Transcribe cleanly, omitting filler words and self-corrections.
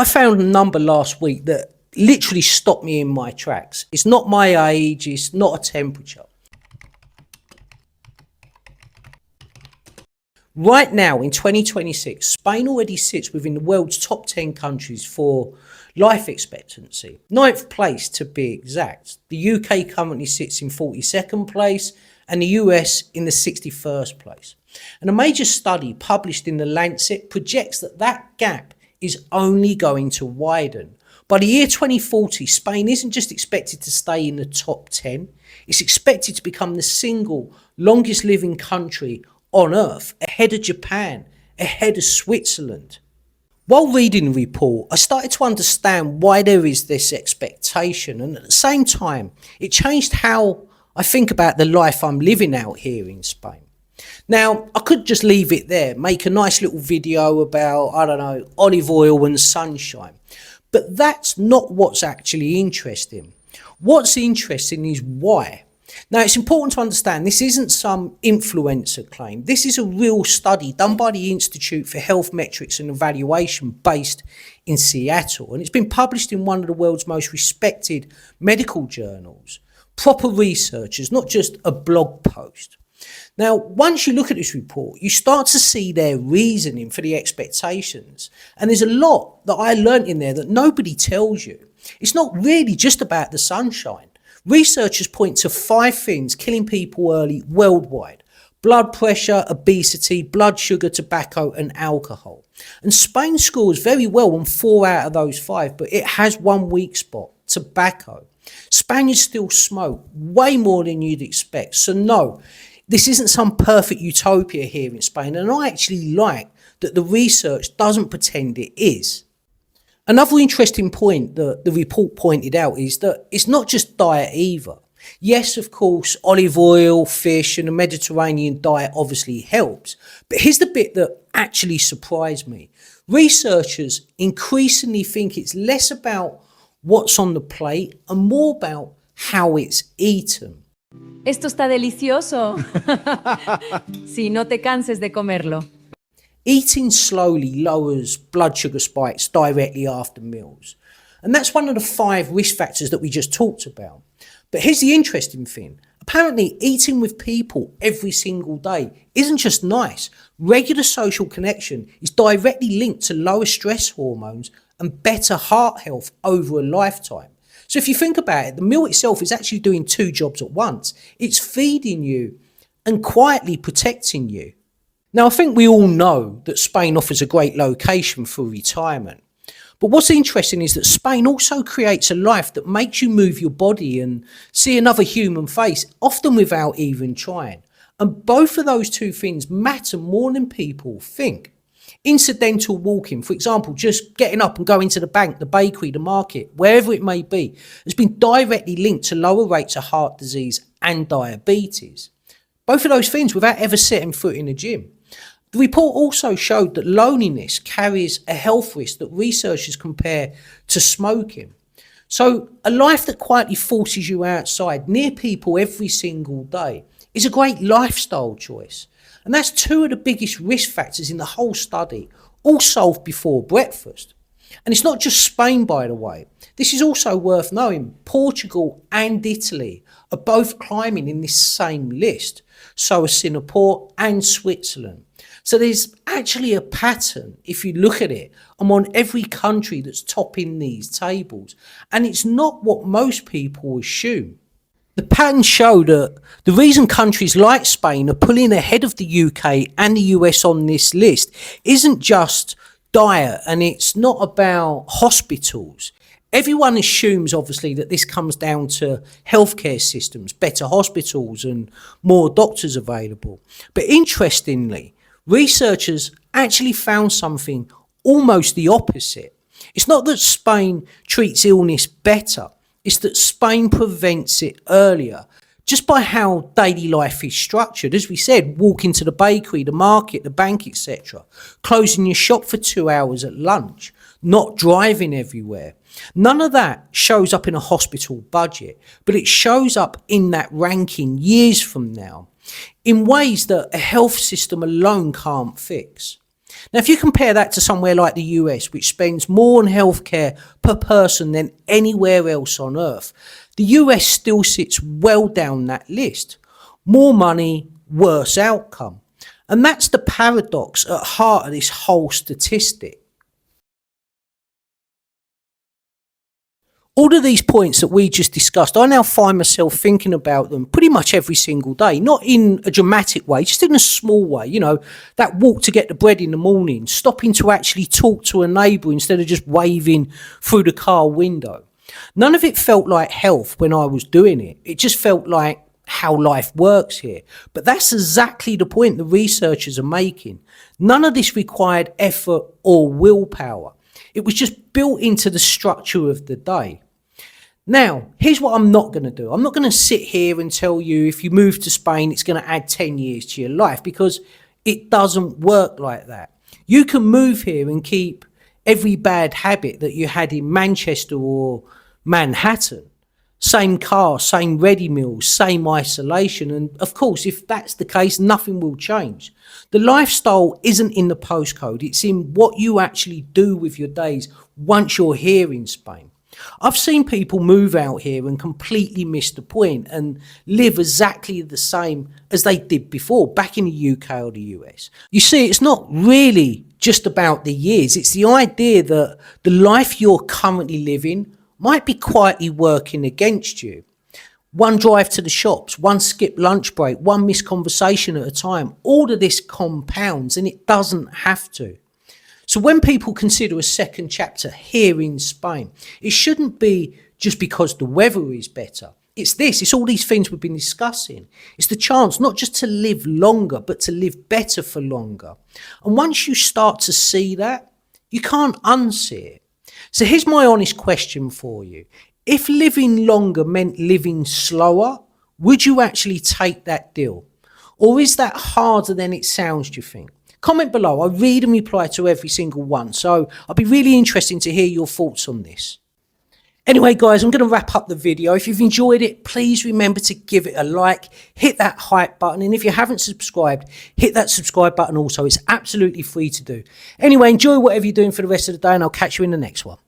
I found a number last week that literally stopped me in my tracks. It's not my age, it's not a temperature. Right now in 2026, Spain already sits within the world's top 10 countries for life expectancy. 9th place to be exact. The UK currently sits in 42nd place and the US in the 61st place. And a major study published in the Lancet projects that that gap is only going to widen. By the year 2040, Spain isn't just expected to stay in the top 10, it's expected to become the single longest living country on earth, ahead of Japan, ahead of Switzerland. While reading the report, I started to understand why there is this expectation, and at the same time, it changed how I think about the life I'm living out here in Spain. Now, I could just leave it there, make a nice little video about, I don't know, olive oil and sunshine. But that's not what's actually interesting. What's interesting is why. Now, it's important to understand this isn't some influencer claim. This is a real study done by the Institute for Health Metrics and Evaluation based in Seattle. And it's been published in one of the world's most respected medical journals. Proper researchers, not just a blog post. Now, once you look at this report, you start to see their reasoning for the expectations. And there's a lot that I learnt in there that nobody tells you. It's not really just about the sunshine. Researchers point to 5 things killing people early worldwide: blood pressure, obesity, blood sugar, tobacco and alcohol. And Spain scores very well on 4 out of those 5, but it has one weak spot: tobacco. Spaniards still smoke way more than you'd expect. So no, this isn't some perfect utopia here in Spain, and I actually like that the research doesn't pretend it is. Another interesting point that the report pointed out is that it's not just diet either. Yes, of course, olive oil, fish and a Mediterranean diet obviously helps, but here's the bit that actually surprised me. Researchers increasingly think it's less about what's on the plate and more about how it's eaten. Esto está delicioso. Sí, no te canses de comerlo. Eating slowly lowers blood sugar spikes directly after meals. And that's one of the 5 risk factors that we just talked about. But here's the interesting thing. Apparently, eating with people every single day isn't just nice. Regular social connection is directly linked to lower stress hormones and better heart health over a lifetime. So if you think about it, the meal itself is actually doing 2 jobs at once. It's feeding you and quietly protecting you. Now, I think we all know that Spain offers a great location for retirement. But what's interesting is that Spain also creates a life that makes you move your body and see another human face, often without even trying. And both of those 2 things matter more than people think. Incidental walking, for example, just getting up and going to the bank, the bakery, the market, wherever it may be, has been directly linked to lower rates of heart disease and diabetes. Both of those things without ever setting foot in a gym. The report also showed that loneliness carries a health risk that researchers compare to smoking. So a life that quietly forces you outside, near people every single day, is a great lifestyle choice. And that's 2 of the biggest risk factors in the whole study, all solved before breakfast. And it's not just Spain, by the way. This is also worth knowing. Portugal and Italy are both climbing in this same list. So are Singapore and Switzerland. So there's actually a pattern, if you look at it, among every country that's topping these tables. And it's not what most people assume. The patterns show that the reason countries like Spain are pulling ahead of the UK and the US on this list isn't just diet, and it's not about hospitals. Everyone assumes, obviously, that this comes down to healthcare systems, better hospitals and more doctors available. But interestingly, researchers actually found something almost the opposite. It's not that Spain treats illness better, it's that Spain prevents it earlier, just by how daily life is structured. As we said, walking to the bakery, the market, the bank, etc. Closing your shop for 2 hours at lunch, not driving everywhere. None of that shows up in a hospital budget, but it shows up in that ranking years from now, in ways that a health system alone can't fix. Now, if you compare that to somewhere like the US, which spends more on healthcare per person than anywhere else on earth, the US still sits well down that list. More money, worse outcome. And that's the paradox at heart of this whole statistic. All of these points that we just discussed, I now find myself thinking about them pretty much every single day, not in a dramatic way, just in a small way. You know, that walk to get the bread in the morning, stopping to actually talk to a neighbour instead of just waving through the car window. None of it felt like health when I was doing it. It just felt like how life works here. But that's exactly the point the researchers are making. None of this required effort or willpower. It was just built into the structure of the day. Now, here's what I'm not going to do. I'm not going to sit here and tell you if you move to Spain, it's going to add 10 years to your life, because it doesn't work like that. You can move here and keep every bad habit that you had in Manchester or Manhattan. Same car, same ready meals, same isolation. And of course, if that's the case, nothing will change. The lifestyle isn't in the postcode. It's in what you actually do with your days once you're here in Spain. I've seen people move out here and completely miss the point and live exactly the same as they did before, back in the UK or the US. You see, it's not really just about the years. It's the idea that the life you're currently living might be quietly working against you. One drive to the shops, one skipped lunch break, one missed conversation at a time. All of this compounds, and it doesn't have to. So when people consider a second chapter here in Spain, it shouldn't be just because the weather is better. It's all these things we've been discussing. It's the chance not just to live longer, but to live better for longer. And once you start to see that, you can't unsee it. So here's my honest question for you. If living longer meant living slower, would you actually take that deal? Or is that harder than it sounds, do you think? Comment below. I read and reply to every single one. So I'd be really interested to hear your thoughts on this. Anyway, guys, I'm going to wrap up the video. If you've enjoyed it, please remember to give it a like, hit that hype button. And if you haven't subscribed, hit that subscribe button also. It's absolutely free to do. Anyway, enjoy whatever you're doing for the rest of the day, and I'll catch you in the next one.